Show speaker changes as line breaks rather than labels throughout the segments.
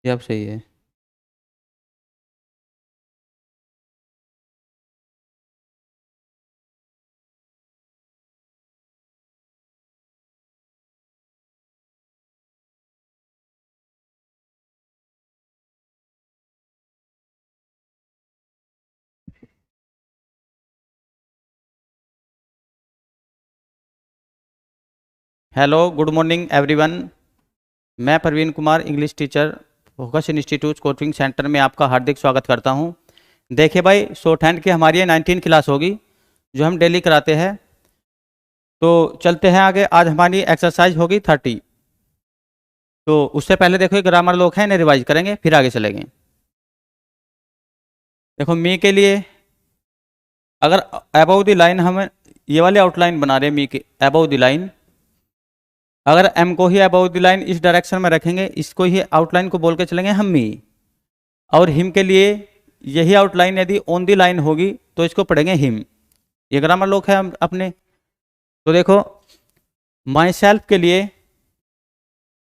ये अब सही है। Hello, good morning everyone. मैं Praveen Kumar, English teacher, focus institute coaching centre में आपका हार्दिक स्वागत करता हूं। देखिए भाई, शॉर्ट हैंड की हमारी ये 19 क्लास होगी जो हम डेली कराते हैं। तो चलते हैं आगे। आज हमारी एक्सरसाइज होगी 30। तो उससे पहले देखो, ये ग्रामर लोग हैं, इन्हें रिवाइज करेंगे फिर आगे चलेंगे। देखो, मी के लिए अगर अबव द लाइन हम ये वाले आउटलाइन बना रहे हैं, मी के अबव द लाइन, अगर एम को ही अबव द लाइन इस डायरेक्शन में रखेंगे, इसको ही आउटलाइन को बोल के चलेंगे हम मी। और हिम के लिए यही आउटलाइन यदि ऑन द लाइन होगी तो इसको पढ़ेंगे हिम। ये ग्रामर लोग हैं अपने। तो देखो, माई सेल्फ के लिए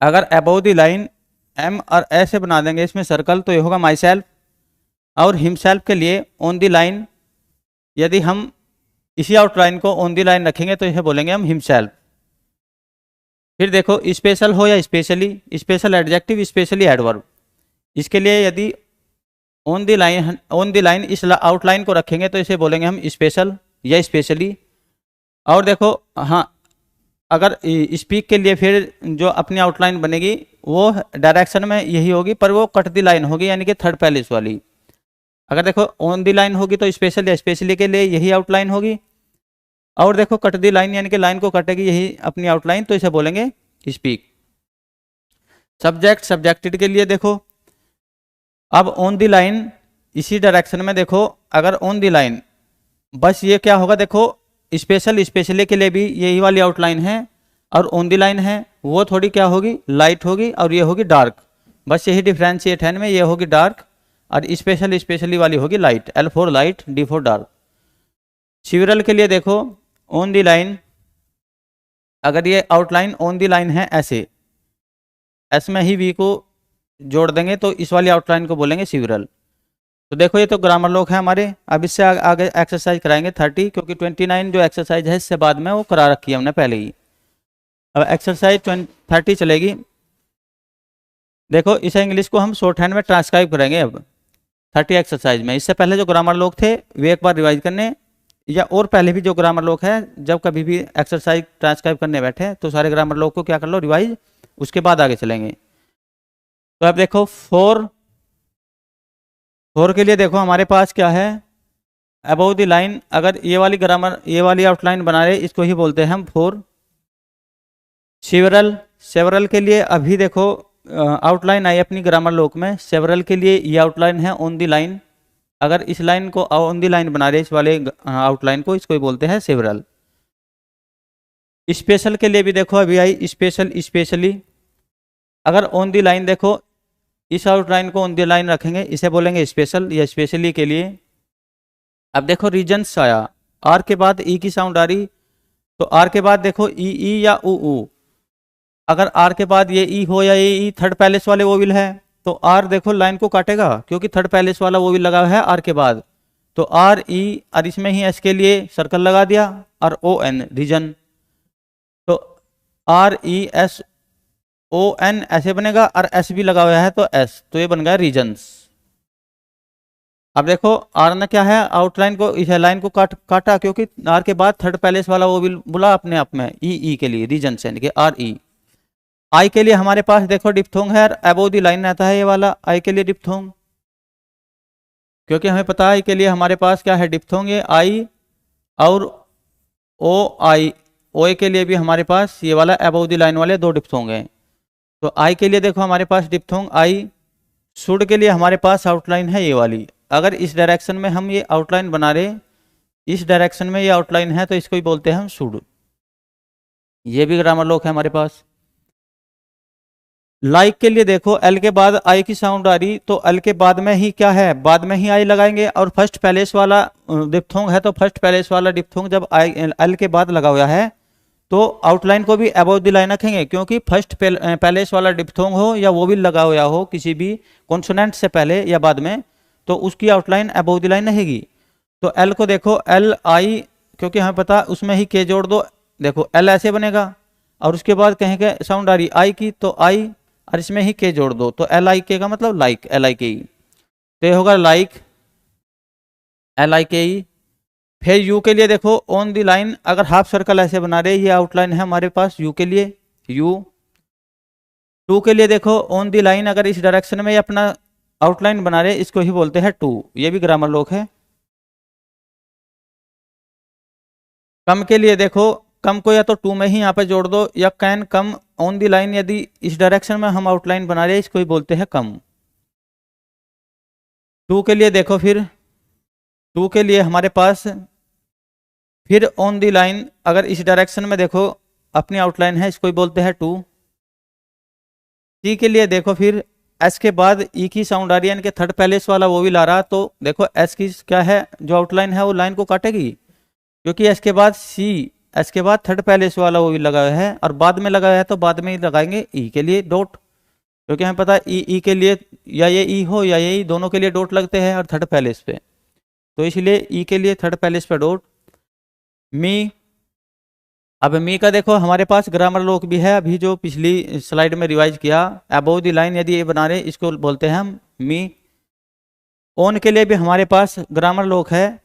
अगर अबव द लाइन एम और ऐसे बना देंगे इसमें सर्कल, तो ये होगा माई सेल्फ। और हिमसेल्फ के लिए ऑन द लाइन यदि हम इसी आउटलाइन को ऑन द लाइन रखेंगे तो यह बोलेंगे हम हिमसेल्फ। फिर देखो, स्पेशल हो या specially, special adjective, specially adverb, इसके लिए यदि ऑन द लाइन इस आउटलाइन को रखेंगे तो इसे बोलेंगे हम स्पेशल या स्पेशली। और देखो, हाँ, अगर स्पीक के लिए फिर जो अपनी आउटलाइन बनेगी वो डायरेक्शन में यही होगी, पर वो कट द लाइन होगी, यानी कि थर्ड पैलेस वाली। अगर देखो ऑन द लाइन होगी तो स्पेशल या स्पेशली के लिए यही आउटलाइन होगी। और देखो, कट द लाइन यानी कि लाइन को कटेगी यही अपनी आउटलाइन, तो इसे बोलेंगे स्पीक। सब्जेक्ट सब्जेक्टेड के लिए देखो, अब ऑन द लाइन इसी डायरेक्शन में देखो, अगर ऑन द लाइन बस ये क्या होगा, देखो स्पेशल स्पेशली के लिए भी यही वाली आउटलाइन है, और ऑन द लाइन है वो थोड़ी क्या होगी, लाइट होगी, और ये होगी डार्क। बस यही डिफ्रेंशिएट है, में ये होगी डार्क और स्पेशल स्पेशली वाली होगी light. L for light, D for dark. Several के लिए देखो, ऑन द लाइन अगर ये आउटलाइन ऑन द लाइन है ऐसे, एस में ही वी को जोड़ देंगे तो इस वाली आउटलाइन को बोलेंगे सिवरल। तो देखो, ये तो ग्रामर लोग हैं हमारे। अब इससे आगे एक्सरसाइज कराएंगे 30, क्योंकि 29 जो एक्सरसाइज है इससे बाद में वो करा रखी है हमने पहले ही। अब एक्सरसाइज 30 चलेगी। देखो, इस इंग्लिश को हम शॉर्ट हैंड में ट्रांसक्राइब करेंगे अब 30 एक्सरसाइज में। इससे पहले जो ग्रामर लोग थे वे एक बार रिवाइज करने, या और पहले भी जो ग्रामर लोग हैं जब कभी भी एक्सरसाइज ट्रांसक्राइब करने बैठे तो सारे ग्रामर लोग को क्या कर लो, रिवाइज, उसके बाद आगे चलेंगे। तो अब देखो, फोर के लिए देखो हमारे पास क्या है, अबव द लाइन, अगर ये वाली ग्रामर ये वाली आउटलाइन बना रहे इसको ही बोलते हैं हम फोर। सेवरल, सेवरल के लिए अभी देखो आउटलाइन आई अपनी ग्रामर लोक में। सेवरल के लिए ये आउटलाइन है ऑन द लाइन, अगर इस लाइन को ऑन द लाइन बना रहे इस वाले आउटलाइन को, इसको ही बोलते हैं सेवरल। स्पेशल के लिए भी देखो अभी आई स्पेशल स्पेशली, अगर ऑन द लाइन देखो इस आउटलाइन को ऑन द लाइन रखेंगे इसे बोलेंगे स्पेशल या स्पेशली के लिए। अब देखो, रीजन्स आया, आर के बाद ई की साउंड आ रही, तो आर के बाद देखो ई या ऊ, अगर आर के बाद ये ई हो या ये ई थर्ड पैलेस वाले वोविल है तो आर देखो लाइन को काटेगा, क्योंकि थर्ड पैलेस वाला वोविल लगा है आर के बाद। तो आर ई, और इसमें ही एस के लिए सर्कल लगा दिया, और ओ एन रीजन, तो R E S O N ऐसे बनेगा, और एस भी लगा हुआ है तो एस, तो ये बन गया रीजन्स। अब देखो, आर ने क्या है, आउटलाइन को इस लाइन को काटा, क्योंकि आर के बाद थर्ड पैलेस वाला वोविल बुला अपने आप में ई के लिए रीजन्स, यानी कि आर ई। आई के लिए हमारे पास देखो डिप्थोंग है, अबव द लाइन रहता है ये वाला आई के लिए डिप्थोंग, क्योंकि हमें पता है आई के लिए हमारे पास क्या है, डिप्थोंग ये आई, और ओ आई, ओ के लिए भी हमारे पास ये वाला अबव द लाइन वाले दो डिप्थोंग हैं। तो आई के लिए देखो हमारे पास डिप्थोंग आई। शुड के लिए हमारे पास आउटलाइन है ये वाली, अगर इस डायरेक्शन में हम ये आउटलाइन बना रहे, इस डायरेक्शन में ये आउटलाइन है तो इसको ही बोलते हैं हम शुड। ये भी ग्रामर लोग है हमारे पास। लाइक के लिए देखो, एल के बाद आई की साउंड आ रही, तो एल के बाद में ही क्या है, बाद में ही आई लगाएंगे, और फर्स्ट पैलेस वाला डिप्थोंग है तो फर्स्ट पैलेस वाला डिप्थोंग जब आई एल के बाद लगा हुआ है तो आउटलाइन को भी अबव द लाइन रखेंगे, क्योंकि फर्स्ट पैलेस वाला डिप्थोंग हो या वोवेल लगा हुआ हो किसी भी कॉन्सोनेंट से पहले या बाद में, तो उसकी आउटलाइन अबव द लाइन रहेगी। तो एल को देखो एल आई, क्योंकि हमें पता उसमें ही के जोड़ दो, देखो एल ऐसे बनेगा और उसके बाद कहीं के साउंड आ रही आई की तो आई, और इसमें ही के जोड़ दो तो एल आई के का मतलब लाइक, एल आई के ई, तो ये होगा लाइक एल आई के ई। फिर यू के लिए देखो ऑन दी लाइन, अगर हाफ सर्कल ऐसे बना रहे, ये आउटलाइन है हमारे पास यू के लिए, यू। टू के लिए देखो ऑन दी लाइन, अगर इस डायरेक्शन में ये अपना आउटलाइन बना रहे, इसको ही बोलते हैं टू, ये भी ग्रामर लोक है। कम के लिए देखो, कम को या तो टू में ही यहाँ पे जोड़ दो, या can come on the line, यदि इस डायरेक्शन में हम आउटलाइन बना रहे हैं, इसको ही बोलते हैं कम। टू के लिए देखो, फिर टू के लिए हमारे पास फिर ऑन दी लाइन, अगर इस डायरेक्शन में देखो अपनी आउटलाइन है, इसको ही बोलते हैं टू। टी के लिए देखो, फिर एस के बाद ई की साउंड आ रही है, इनके थर्ड पैलेस वाला वो भी ला रहा, तो देखो एस की क्या है, जो आउटलाइन है वो लाइन को काटेगी, क्योंकि एस के बाद सी, एस के बाद थर्ड पैलेस वाला वो भी लगा हुआ है, और बाद में लगा हुआ है तो बाद में ही लगाएंगे ई के लिए डॉट, क्योंकि हमें पता है ई के लिए या ये ई हो या ये ई, दोनों के लिए डॉट लगते हैं और थर्ड पैलेस पे, तो इसलिए ई के लिए थर्ड पैलेस पे डॉट। मी, अब मी का देखो हमारे पास ग्रामर लोक भी है, अभी जो पिछली स्लाइड में रिवाइज किया, अबव द लाइन यदि ये बना रहे, इसको बोलते हैं हम मी। ऑन के लिए भी हमारे पास ग्रामर लोक है,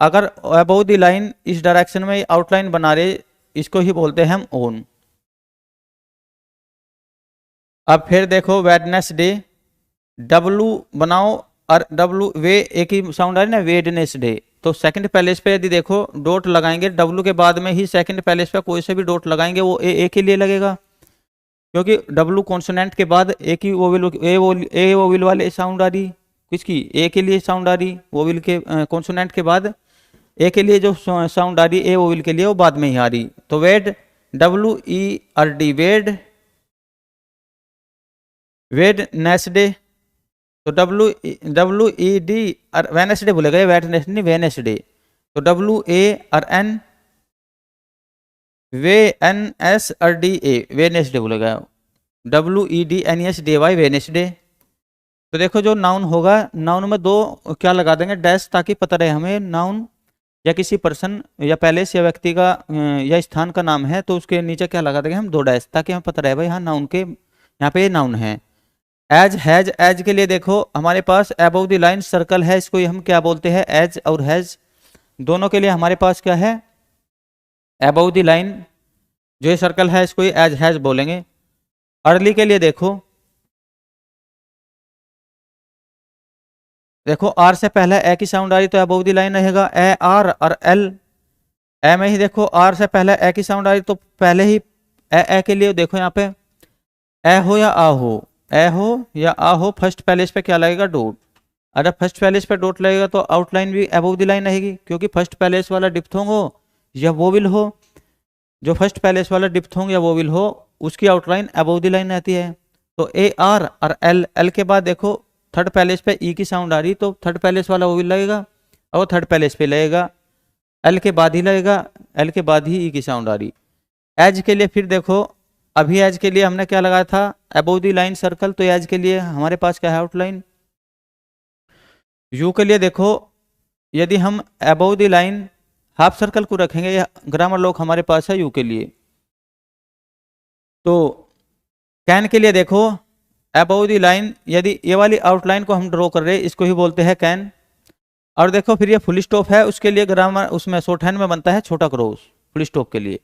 अगर अबव द लाइन इस डायरेक्शन में आउटलाइन बना रहे, इसको ही बोलते हैं हम ऑन। अब फिर देखो वेडनेसडे, डब्लू बनाओ और डब्लू वे एक ही साउंड आ रही ना, वेडनेसडे, तो सेकंड पैलेस पे यदि देखो डॉट लगाएंगे, डब्लू के बाद में ही सेकंड पैलेस पे कोई से भी डॉट लगाएंगे, वो ए के लिए लगेगा, क्योंकि डब्लू कॉन्सोनेंट के बाद एक ही वोवेल, ए वोवेल वाले साउंड आ रही, किसकी, ए के लिए साउंड आ रही, वोवेल के कॉन्सोनेंट के बाद ए के लिए जो साउंड आ रही ए वोवेल के लिए, वो बाद में ही आ रही, तो Wed W E R D, Wed Wednesday, तो डब्लू ई डी और वेनेसडे बोलेगा, वेडनेसडे वेनेसडे, तो डब्लू ए और एन, वे एन एस और डी ए, वेनेसडे बोलेगा, W E D N S D Y, Wednesday. तो देखो जो नाउन होगा, नाउन में दो क्या लगा देंगे, डैश, ताकि पता रहे हमें नाउन या किसी पर्सन या पैलेस या व्यक्ति का या स्थान का नाम है, तो उसके नीचे क्या लगा देंगे हम, दो डैश, ताकि हमें पता रहे भाई हाँ नाउन के यहाँ पे ये नाउन है। एज हैज, एज के लिए देखो हमारे पास अबव द लाइन सर्कल है, इसको हम क्या बोलते हैं, एज और हैज, दोनों के लिए हमारे पास क्या है, अबव द लाइन, जो ये सर्कल है इसको एज हैज बोलेंगे। अर्ली के लिए देखो, देखो आर से पहले ए की साउंड आ रही तो अबव द लाइन रहेगा, ए आर और एल, ए में ही देखो आर से पहले ए की साउंड आ रही तो पहले ही ए के लिए देखो यहाँ पे ए हो या आ हो, ए हो या आ हो, फर्स्ट पैलेस पे क्या लगेगा, डॉट। अगर फर्स्ट पैलेस पे डॉट लगेगा तो आउटलाइन भी अबव द लाइन रहेगी, क्योंकि फर्स्ट पैलेस वाला डिप्थोंग हो या वोवेल हो, जो फर्स्ट पैलेस वाला डिप्थोंग या वोवेल हो उसकी आउटलाइन अबव द लाइन रहती है। तो ए आर और एल, एल के बाद देखो थर्ड पैलेस पे ई की साउंड आ रही तो थर्ड पैलेस वाला वोवेल लगेगा, और थर्ड पैलेस पे लगेगा, एल के बाद ही लगेगा, एल के बाद ही ई की साउंड आ रही। एज के लिए फिर देखो, अभी एज के लिए हमने क्या लगाया था, अबव द लाइन सर्कल, तो एज के लिए हमारे पास क्या है, आउटलाइन। यू के लिए देखो, यदि हम above the line half circle को रखेंगे, या ग्रामर लोक हमारे पास है यू के लिए। तो कैन के लिए देखो अबव द लाइन, यदि ये वाली आउटलाइन को हम ड्रॉ कर रहे हैं, इसको ही बोलते हैं कैन। और देखो फिर ये फुल स्टॉप है, उसके लिए ग्रामर उसमें शॉर्ट हैंड में बनता है छोटा क्रॉस, फुल स्टॉप के लिए,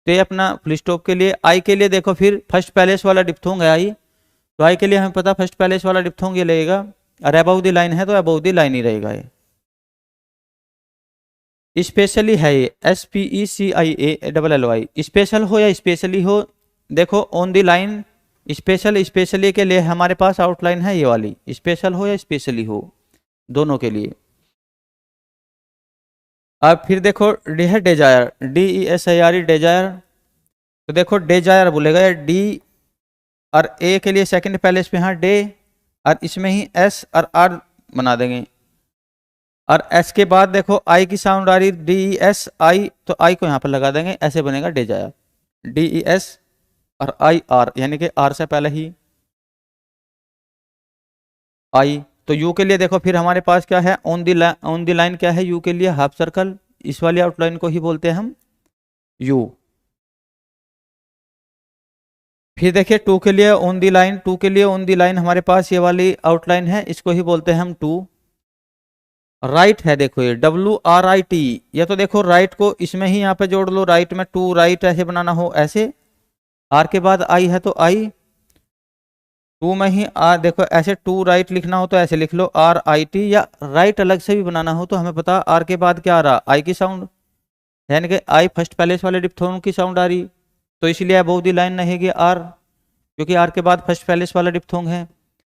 तो ये अपना फुल स्टॉप के लिए। आई के लिए देखो फिर फर्स्ट पैलेस वाला डिप्थोंग है आई, तो आई के लिए हमें पता फर्स्ट पैलेस वाला डिप्थोंग ये लगेगा, और अबव द लाइन है तो अबव द लाइन ही रहेगा ये। स्पेशली है ये, SPECIALLY, स्पेशल हो या स्पेशली हो, देखो on the line special, specially के लिए हमारे पास आउटलाइन है ये वाली, स्पेशल हो या स्पेशली हो दोनों के लिए। अब फिर देखो डी है डेजायर, DESIRE डेजायर, तो देखो डेजायर बोलेगा डी और ए के लिए सेकंड पैलेस पे यहाँ डे, और इसमें ही एस और आर बना देंगे, और एस के बाद देखो आई की साउंड आ रही डी ई एस आई, तो आई को यहाँ पर लगा देंगे, ऐसे बनेगा डेजायर, डी ई एस और आई आर, यानी कि आर से पहले ही आई। तो यू के लिए देखो फिर हमारे पास क्या है, ऑन द लाइन क्या है यू के लिए, हाफ सर्कल, इस वाली आउटलाइन को ही बोलते हैं हम यू। फिर देखिए टू के लिए ऑन द लाइन, टू के लिए ऑन द लाइन हमारे पास ये वाली आउटलाइन है, इसको ही बोलते हैं हम टू। राइट है देखो ये डब्ल्यू आर आई टी, या तो देखो राइट को इसमें ही यहाँ पे जोड़ लो, राइट में टू राइट ऐसे बनाना हो ऐसे, आर के बाद आई है तो आई, टू में ही आर देखो ऐसे टू राइट लिखना हो तो ऐसे लिख लो आर आई टी, या राइट अलग से भी बनाना हो तो हमें पता आर के बाद क्या आ रहा, आई की साउंड, यानी कि आई फर्स्ट पैलेस वाले डिप्थोन की साउंड आ रही, तो इसलिए अबव द लाइन रहेगी आर, क्योंकि आर के बाद फर्स्ट पैलेस वाला डिप्थोंग है।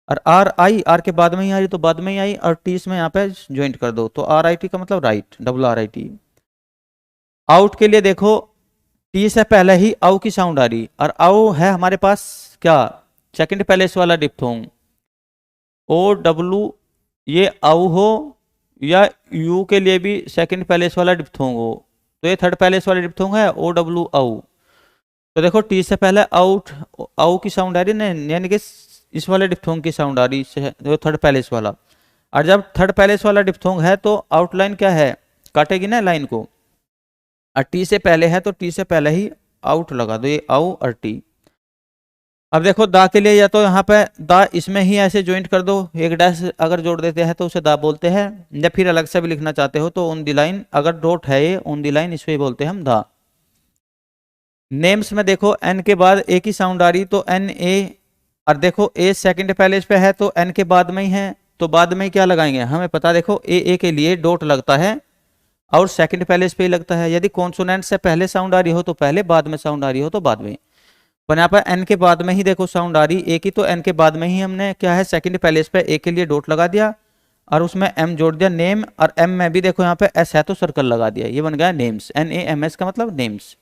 और आर आई आर के बाद में ही आ रही तो बाद में ही आई, और टी इसमें यहाँ पे ज्वाइंट कर दो, तो आर आई टी का मतलब right, W R I T. Out के लिए देखो टी से पहले ही आउ की साउंड आ रही, और आउ है हमारे पास क्या, सेकंड पैलेस वाला डिप्थोंग, ओ डब्ल्यू, ये आउ हो या यू के लिए भी सेकंड पैलेस वाला डिप्थोंग हो, तो ये थर्ड पैलेस वाला डिप्थोंग है ओ डब्ल्यू आउ। तो देखो टी से पहले आउट आउ की साउंड आ रही ना, यानी कि इस वाले डिप्थोंग की साउंड आ रही है, जो थर्ड पैलेस वाला, और जब थर्ड पैलेस वाला डिप्थोंग है तो आउटलाइन क्या है, काटेगी ना लाइन को, और टी से पहले है तो टी से पहले ही आउट लगा दो, ये आउ और टी। अब देखो दा के लिए या तो यहाँ पे दा इसमें ही ऐसे ज्वाइंट कर दो, एक डैश अगर जोड़ देते हैं तो उसे दा बोलते हैं, या फिर अलग से भी लिखना चाहते हो तो ऑन द लाइन, अगर डॉट है ये ऑन द लाइन, इसे ही बोलते हैं हम दा। नेम्स में देखो एन के बाद ए की साउंड आ रही तो एन ए, और देखो ए सेकंड पैलेस पे है तो एन के बाद में ही है, तो बाद में क्या लगाएंगे, हमें पता देखो ए के लिए डॉट लगता है और सेकंड पैलेस पे ही लगता है, यदि कॉन्सोनेंट से पहले साउंड आ रही हो तो पहले, बाद में साउंड आ रही हो तो बाद में। पर यहाँ पर एन के बाद में ही देखो साउंड आ रही ए की, तो एन के बाद में ही हमने क्या है सेकंड पैलेस पे ए के लिए डॉट लगा दिया और उसमें एम जोड़ दिया नेम, और एम में भी देखो यहाँ पे एस है तो सर्कल लगा दिया, ये बन गया names, N A M S का मतलब नेम्स।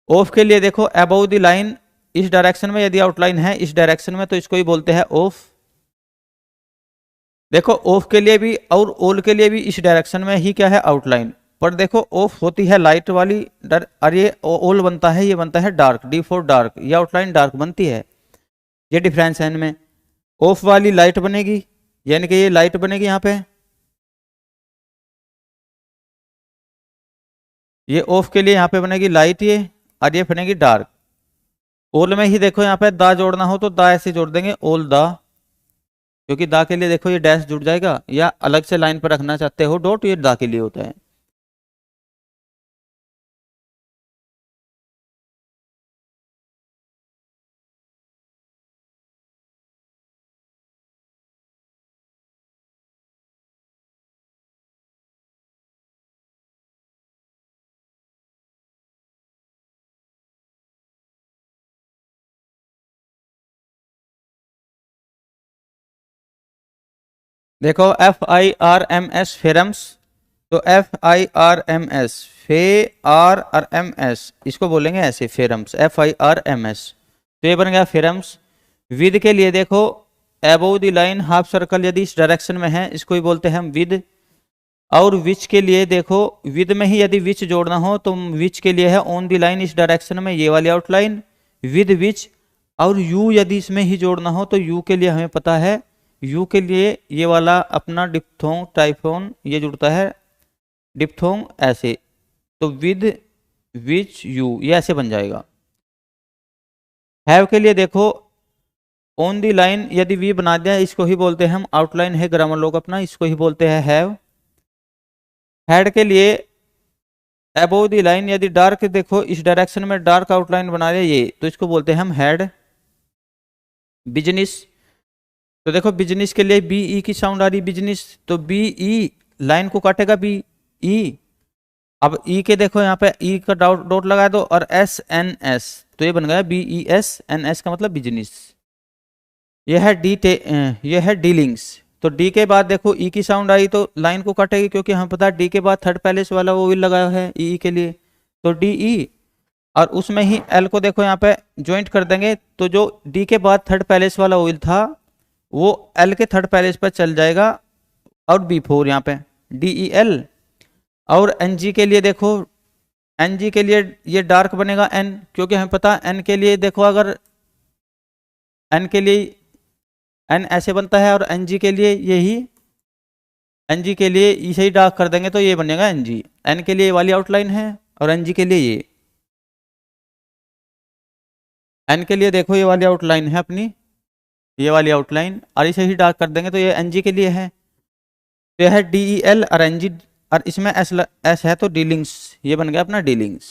ऑफ के लिए देखो अबव द लाइन, इस डायरेक्शन में यदि आउटलाइन है इस डायरेक्शन में तो इसको ही बोलते हैं ऑफ। देखो ऑफ के लिए भी और ऑल के लिए भी इस डायरेक्शन में ही क्या है आउटलाइन, पर देखो ऑफ होती है लाइट वाली और ये ऑल बनता है, ये बनता है डार्क, डी फॉर डार्क, ये आउटलाइन डार्क बनती है, ये डिफरेंस है इनमें। ऑफ वाली लाइट बनेगी, यानी कि ये लाइट बनेगी यहाँ पे, ये ऑफ के लिए यहाँ पे बनेगी लाइट ये, और ये बनेगी डार्क। ऑल में ही देखो यहाँ पे दा जोड़ना हो तो दा ऐसे जोड़ देंगे ऑल दा, क्योंकि दा के लिए देखो ये डैश जुड़ जाएगा, या अलग से लाइन पर रखना चाहते हो डॉट, ये दा के लिए होता है। देखो F I R M S firms, तो F I R M S F R और एम एस, इसको बोलेंगे ऐसे firms, F I R M S, तो ये बन गया फेरम्स। विद के लिए देखो above the line half circle यदि इस डायरेक्शन में है इसको ही बोलते हैं हम विद। और विच के लिए देखो विद में ही यदि विच जोड़ना हो तो विच के लिए है ऑन द लाइन इस डायरेक्शन में, ये वाली आउटलाइन विद विच। और यू यदि इसमें ही जोड़ना हो तो यू के लिए हमें पता है, यू के लिए ये वाला अपना डिप्थोंग टाइफोन ये जुड़ता है डिप्थोंग ऐसे, तो विद विच यू ये ऐसे बन जाएगा। हैव के लिए देखो ऑन दी लाइन यदि वी बना दिया इसको ही बोलते हैं हम आउटलाइन है ग्रामर लोग अपना, इसको ही बोलते हैं हैव। हेड के लिए अबोव दी लाइन यदि डार्क देखो इस डायरेक्शन में डार्क आउटलाइन बना रहे ये, तो इसको बोलते हैं हम हेड। बिजनेस, तो देखो बिजनेस के लिए बी ई की साउंड आ रही बिजनेस, तो बी ई लाइन को काटेगा बी ई। अब ई के देखो यहाँ पे ई का डॉट लगा दो और एस एन एस, तो ये बन गया B E S N S का मतलब बिजनेस। ये है डीलिंग्स, तो डी के बाद देखो ई की साउंड आई तो लाइन को काटेगी क्योंकि हमें पता है डी के बाद थर्ड पैलेस वाला वो विल लगाया है ई के लिए, तो डी ई। और उसमें ही एल को देखो यहाँ पे ज्वाइंट कर देंगे, तो जो डी के बाद थर्ड पैलेस वाला विल था वो एल के थर्ड पैलेस पर चल जाएगा और बी फोर यहाँ पे, DEL। और NG के लिए देखो, NG के लिए ये डार्क बनेगा N, क्योंकि हमें पता N के लिए देखो, अगर N के लिए N ऐसे बनता है और NG के लिए यही, NG के लिए इसे ही डार्क कर देंगे तो ये बनेगा NG। N के लिए ये वाली आउटलाइन है और NG के लिए ये, N के लिए देखो ये वाली आउटलाइन है अपनी, ये वाली आउटलाइन, और इसे ही डार्क कर देंगे तो ये NG के लिए है। तो यह है DEL और NG, और इसमें S है तो डीलिंग्स, ये बन गया अपना डीलिंग्स।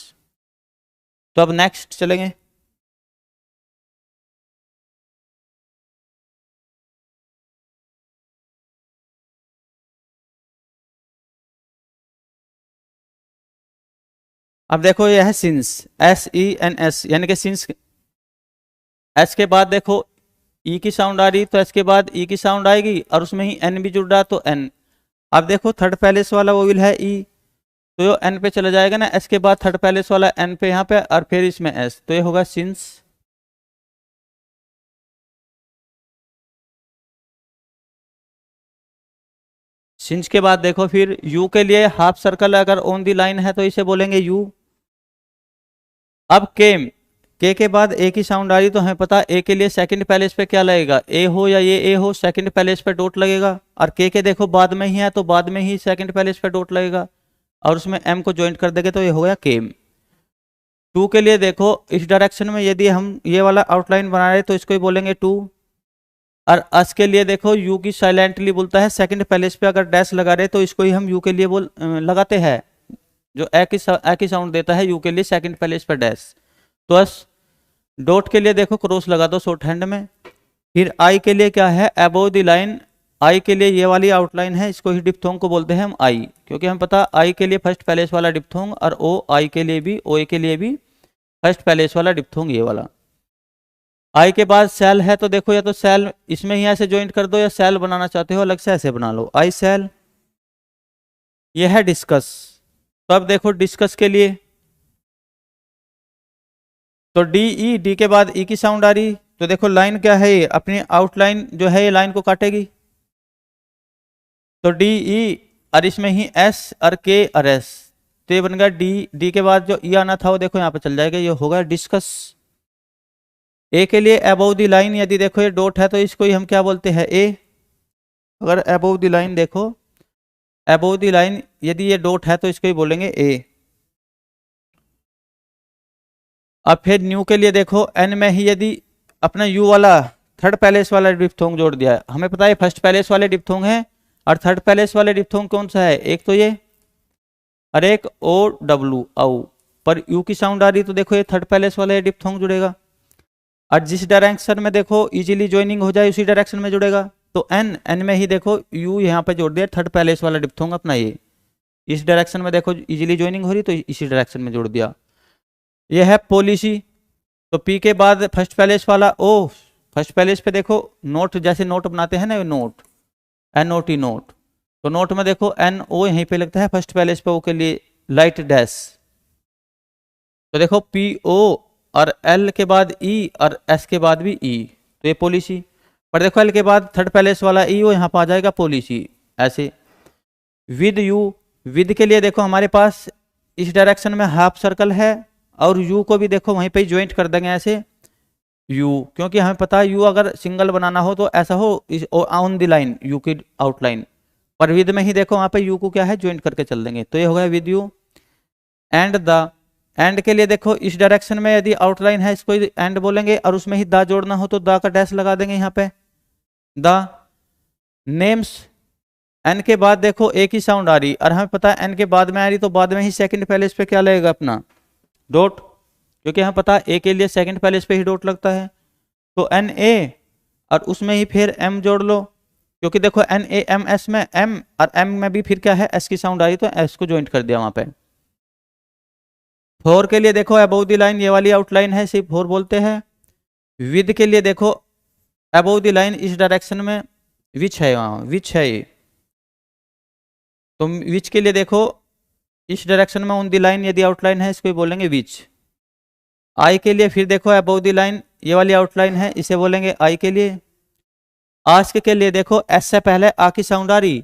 तो अब नेक्स्ट चलेंगे। अब देखो ये है सिंस, SENS, यानी कि सिंस। एस के बाद देखो ई की साउंड आ रही, तो एस के बाद ई की साउंड आएगी और उसमें ही एन भी जुड़ रहा तो एन। अब देखो थर्ड पैलेस वाला वोवेल है ई, तो ये एन पे चला जाएगा ना, एस के बाद थर्ड पैलेस वाला एन पे यहाँ पे, और फिर इसमें एस, तो ये होगा सिंस। सिंस के बाद देखो फिर यू के लिए हाफ सर्कल अगर ऑन दी लाइन है तो इसे बोलेंगे यू। अब के के बाद ए की साउंड आ रही, तो हमें पता ए के लिए सेकंड पैलेस पे क्या लगेगा, ए हो या ये ए हो, सेकंड पैलेस पे डॉट लगेगा। और के देखो बाद में ही है तो बाद में ही सेकंड पैलेस पे डॉट लगेगा, और उसमें एम को ज्वाइंट कर देंगे तो ये हो गया केम। टू के लिए देखो इस डायरेक्शन में यदि हम ये वाला आउटलाइन बना रहे तो इसको ही बोलेंगे टू। और अस के लिए देखो यू की साइलेंटली बोलता है, सेकंड पैलेस पे अगर डैश लगा रहे तो इसको ही हम यू के लिए लगाते हैं, जो ए की साउंड देता है यू के लिए सेकंड पैलेस पे डैश। तो अस डॉट के लिए देखो क्रॉस लगा दो शॉर्ट हैंड में। फिर आई के लिए क्या है, अबोव द लाइन, आई के लिए ये वाली आउटलाइन है, इसको ही डिप्थोंग को बोलते हैं हम आई, क्योंकि हम पता आई के लिए फर्स्ट पैलेस वाला डिप्थोंग, और ओ आई के लिए भी, ओ ए के लिए भी फर्स्ट पैलेस वाला डिप्थोंग ये वाला। आई के बाद सेल है, तो देखो या तो सेल इसमें ही ऐसे ज्वाइंट कर दो, या सेल बनाना चाहते हो अलग से ऐसे बना लो, आई सेल। ये है डिस्कस। तो अब देखो डिस्कस के लिए, तो डी के बाद ई की साउंड आ रही, तो देखो लाइन क्या है, अपनी आउटलाइन जो है ये लाइन को काटेगी, तो डी ई, और इसमें ही एस और के और एस, तो ये बन गया डी के बाद जो ई आना था वो देखो यहाँ पे चल जाएगा, ये होगा डिस्कस। ए के लिए अबोव द लाइन, यदि देखो ये डॉट है तो इसको ही हम क्या बोलते हैं ए। अगर अबोव द लाइन देखो, अबोव द लाइन यदि ये डॉट है तो इसको ही बोलेंगे ए। अब फिर न्यू के लिए देखो एन में ही यदि अपना यू वाला थर्ड पैलेस वाला डिप्थोंग जोड़ दिया है, हमें पता है फर्स्ट पैलेस वाले डिप्थोंग है, और थर्ड पैलेस वाले डिप्थोंग कौन सा है, एक तो ये और एक ओ डब्ल्यू आउ, पर यू की साउंड आ रही तो देखो ये थर्ड पैलेस वाले डिप्थोंग जुड़ेगा, और जिस डायरेक्शन में देखो इजीली ज्वाइनिंग हो जाए उसी डायरेक्शन में जुड़ेगा। तो एन में ही देखो यू यहाँ पे जोड़ दिया थर्ड पैलेस वाला डिप्थोंग अपना, ये इस डायरेक्शन में देखो इजीली ज्वाइनिंग हो रही तो इसी डायरेक्शन में जोड़ दिया। ये है पॉलिसी। तो पी के बाद फर्स्ट पैलेस वाला ओ, फर्स्ट पैलेस पे देखो नोट, जैसे नोट बनाते हैं ना नोट, NOT नोट, तो नोट में देखो एन ओ यहीं पे लगता है फर्स्ट पैलेस पे, ओ के लिए लाइट डैश, तो देखो पी ओ और एल के बाद ई और एस के बाद भी ई, तो ये पॉलिसी। पर देखो एल के बाद थर्ड पैलेस वाला ई वो यहाँ पर आ जाएगा पॉलिसी ऐसे। विद यू, विद के लिए देखो हमारे पास इस डायरेक्शन में हाफ सर्कल है, और यू को भी देखो वहीं पे ज्वाइंट कर देंगे ऐसे यू, क्योंकि हमें पता है यू अगर सिंगल बनाना हो तो ऐसा हो ऑन द लाइन यू की आउटलाइन, पर विद में ही देखो वहां पे यू को क्या है ज्वाइंट करके चल देंगे, तो ये हो गया with you. And the, and के लिए देखो इस डायरेक्शन में यदि आउटलाइन है इसको एंड बोलेंगे, और उसमें ही द जोड़ना हो तो द का डैश लगा देंगे यहाँ पे द। नेम्स, एन के बाद देखो ए की साउंड आ रही, और हमें पता है एन के बाद में आ रही तो बाद में ही सेकंड पैलेस पे क्या लगेगा अपना डॉट, क्योंकि हमें पता है ए के लिए सेकंड पैलेस पे ही डॉट लगता है, तो एन ए और उसमें ही फिर एम जोड़ लो, क्योंकि देखो एन ए एम एस में एम, और एम में भी फिर क्या है एस की साउंड आई तो एस को ज्वाइंट कर दिया वहां पे। फोर के लिए देखो अबोव द लाइन, ये वाली आउटलाइन है सिर्फ फोर बोलते हैं। विद के लिए देखो अबोव द लाइन इस डायरेक्शन में विच है, वहां विच है ये, तो विच के लिए देखो इस डायरेक्शन में ऑन द लाइन यदि आउटलाइन है इसको बोलेंगे विच। आई के लिए फिर देखो अबोव द लाइन ये वाली आउटलाइन है, इसे बोलेंगे आई के लिए। आस्क के लिए देखो एस से पहले आ की साउंड आ रही,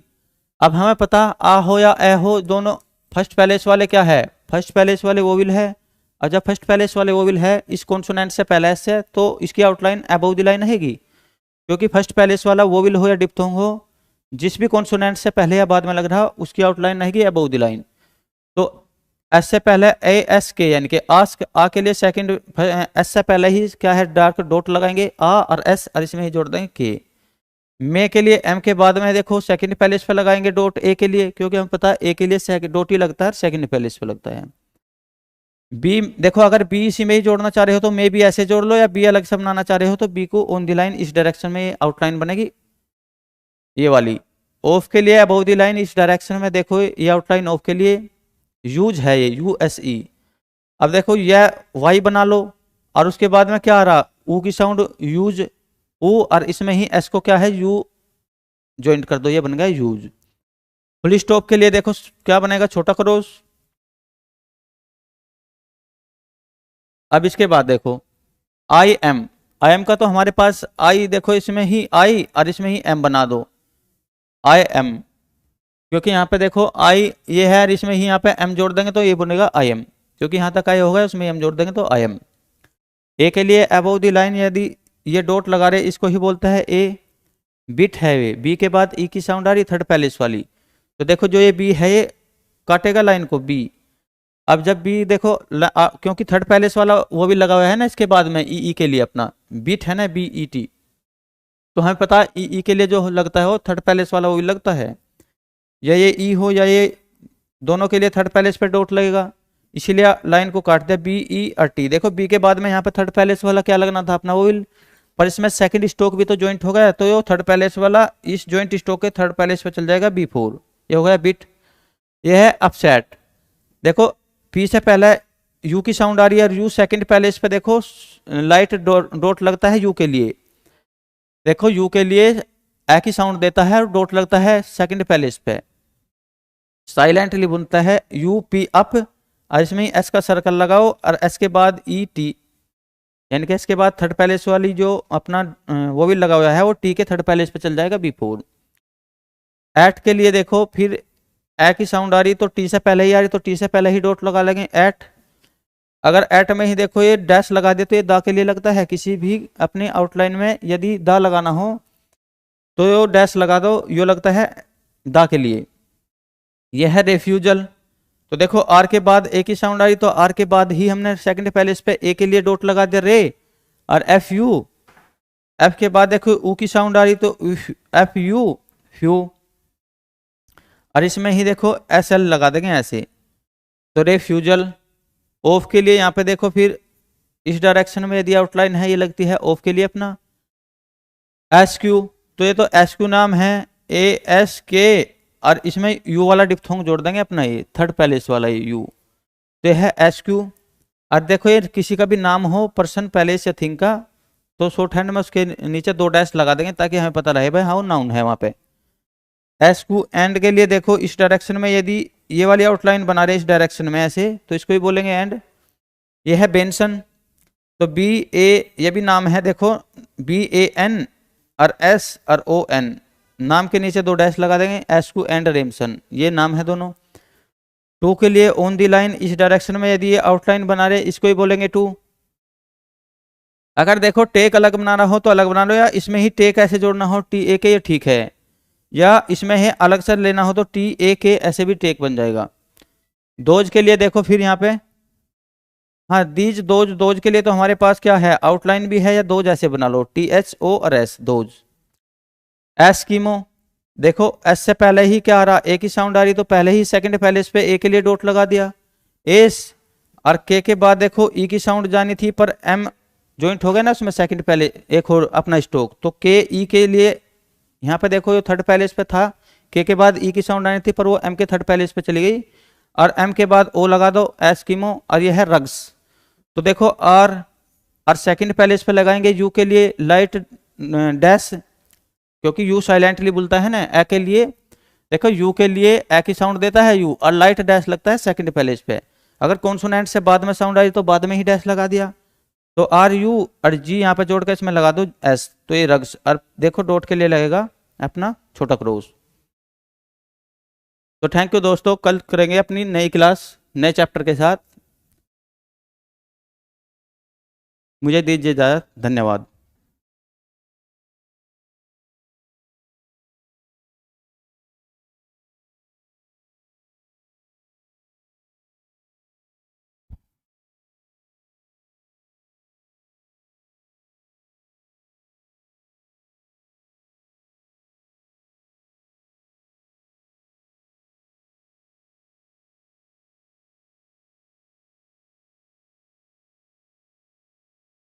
अब हमें पता आ हो या ए हो, दोनों फर्स्ट पैलेस वाले क्या है, फर्स्ट पैलेस वाले वोविल है। और जब फर्स्ट पैलेस वाले वोविल है इस कॉन्सोनेंट से पहले एस है, तो इसकी आउटलाइन अबव द लाइन रहेगी, क्योंकि फर्स्ट पैलेस वाला वोविल हो या डिप्थोंग हो, जिस भी कॉन्सोनेंट से पहले या बाद में लग रहा उसकी आउटलाइन रहेगी अबव द लाइन। तो एस से पहले ए एस के यानी कि आस्क आ के लिए सेकंड एस से पहले ही क्या है डार्क डॉट लगाएंगे आ और एस, और इसमें ही जोड़ देंगे के। मे के लिए एम के बाद में देखो सेकंड पैलेस पे लगाएंगे डॉट ए के लिए, क्योंकि हमें पता है ए के लिए डॉट ही लगता है, सेकंड पैलेस पे लगता है। बी देखो अगर बी इसी में ही जोड़ना चाह रहे हो तो मे बी ऐसे जोड़ लो, या बी अलग से बनाना चाह रहे हो तो बी को ऑन द लाइन इस डायरेक्शन में आउटलाइन बनेगी ये वाली। ऑफ के लिए अबव द लाइन इस डायरेक्शन में देखो ये आउटलाइन ऑफ के लिए यूज है, ये यूएसई। अब देखो यह वाई बना लो, और उसके बाद में क्या आ रहा ऊ की साउंड यूज ऊ, और इसमें ही एस को क्या है यू ज्वाइंट कर दो, ये बन गया यूज। फुल स्टॉप के लिए देखो क्या बनेगा, छोटा क्रॉस। अब इसके बाद देखो आई एम का तो हमारे पास आई देखो इसमें ही आई और इसमें ही एम बना दो आई एम, क्योंकि यहाँ पे देखो आई ये है और इसमें ही यहाँ पे एम जोड़ देंगे तो ये बनेगा आई एम, क्योंकि यहाँ तक आई होगा उसमें एम जोड़ देंगे तो आई एम। ए के लिए अबव द लाइन यदि ये डॉट लगा रहे इसको ही बोलता है ए। बिट है वे, बी के बाद ई की साउंड आ रही थर्ड पैलेस वाली, तो देखो जो ये बी है ये काटेगा लाइन को बी। अब जब बी देखो क्योंकि थर्ड पैलेस वाला वो भी लगा हुआ है ना इसके बाद में ई के लिए अपना बिट है ना बी ई टी, तो हमें पता है ई के लिए जो लगता है वो थर्ड पैलेस वाला वो भी लगता है, या ये ई हो या ये दोनों के लिए थर्ड पैलेस पे डॉट लगेगा, इसीलिए लाइन को काट दिया बी ई और टी। देखो बी के बाद में यहाँ पे थर्ड पैलेस वाला क्या लगना था अपना वो विल, पर इसमें सेकंड स्टोक भी तो ज्वाइंट हो गया, तो ये थर्ड पैलेस वाला इस ज्वाइंट स्टोक के थर्ड पैलेस पे चल जाएगा बी फोर, ये हो गया बिट। ये है अपसेट, देखो पी से पहले यू की साउंड आ रही है और यू सेकंड पैलेस पे देखो लाइट डॉट लगता है यू के लिए, देखो यू के लिए ए की साउंड देता है और डॉट लगता है सेकंड पैलेस पे, साइलेंटली बुनता है यू पी अप, और इसमें एस का सर्कल लगाओ और एस के बाद ई टी, यानी कि इसके बाद थर्ड पैलेस वाली जो अपना वो भी लगा हुआ है वो टी के थर्ड पैलेस पे चल जाएगा बी फोर। एट के लिए देखो फिर ए की साउंड आ रही तो टी से पहले ही आ रही तो टी से पहले ही डॉट लगा लेंगे एट। अगर एट में ही देखो ये डैश लगा दे तो ये दा के लिए लगता है, किसी भी अपनी आउटलाइन में यदि दा लगाना हो तो यो डैश लगा दो, यो लगता है दा के लिए। यह है रेफ्यूजल, तो देखो आर के बाद ए की साउंड आ रही तो आर के बाद ही हमने सेकंड पैलेस पे ए के लिए डॉट लगा दिया रे, और एफ यू, एफ के बाद देखो ऊ की साउंड आ रही तो एफ यू फ्यू, और इसमें ही देखो एस एल लगा देंगे ऐसे, तो रेफ्यूजल। ऑफ के लिए यहाँ पे देखो फिर इस डायरेक्शन में यदि आउटलाइन है ये लगती है ऑफ के लिए अपना एस क्यू, तो ये तो एस क्यू नाम है ए एस के, और इसमें यू वाला डिप्थोंग जोड़ देंगे अपना ये थर्ड पैलेस वाला ये यू, तो यह है एस क्यू। और देखो ये किसी का भी नाम हो पर्सन पैलेस या थिंग का तो शॉर्ट हैंड में उसके नीचे दो डैश लगा देंगे ताकि हमें पता रहे भाई हाँ नाउन है वहां पे। एस क्यू एंड के लिए देखो इस डायरेक्शन में यदि ये वाली आउटलाइन बना रहे इस डायरेक्शन में ऐसे तो इसको ही बोलेंगे एंड। ये है बेंसन, तो बी ए ये भी नाम है देखो बी ए एन और एस और ओ एन, नाम के नीचे दो डैश लगा देंगे एस क्यू एंड रेमसन, ये नाम है दोनों। टू के लिए ऑन दी लाइन इस डायरेक्शन में यदि ये आउटलाइन बना रहे इसको ही बोलेंगे टू। अगर देखो टेक अलग बनाना हो तो अलग बना लो, या इसमें ही टेक ऐसे जोड़ना हो टी ए के ये ठीक है, या इसमें है अलग से लेना हो तो टी ए के ऐसे भी टेक बन जाएगा। दोज के लिए देखो फिर यहाँ पे हाँ दीज दोज, दोज के लिए तो हमारे पास क्या है आउटलाइन भी है या दोज ऐसे बना लो टी एच ओ और एस दोज। एस्कीमो देखो एस से पहले ही क्या आ रहा ए की साउंड आ रही तो पहले ही सेकंड पैलेस पे ए के लिए डॉट लगा दिया एस, और के बाद देखो ई की साउंड जानी थी पर एम ज्वाइंट हो गया ना उसमें सेकंड पहले एक और अपना स्टोक, तो के ई के लिए यहाँ पे देखो ये थर्ड पैलेस पे था, के बाद ई की साउंड आनी थी पर वो एम के थर्ड पैलेस पे चली गई, और एम के बाद ओ लगा दो एस्कीमो, और ये है रग्स। तो देखो आर और सेकंड पैलेस पे लगाएंगे यू के लिए लाइट डैश, क्योंकि यू साइलेंटली बोलता है ना ए के लिए, देखो यू के लिए ए की साउंड देता है यू और लाइट डैश लगता है सेकंड पैलेस पे। अगर कॉन्सोनेंट से बाद में साउंड आई तो बाद में ही डैश लगा दिया, तो आर यू और जी यहाँ पे जोड़ कर इसमें लगा दो एस, तो ये रग्स, और देखो डॉट के लिए लगेगा अपना छोटा क्रॉस। तो थैंक यू दोस्तों, कल करेंगे अपनी नई क्लास नए चैप्टर के साथ। मुझे दीजिए इजाज़त, धन्यवाद।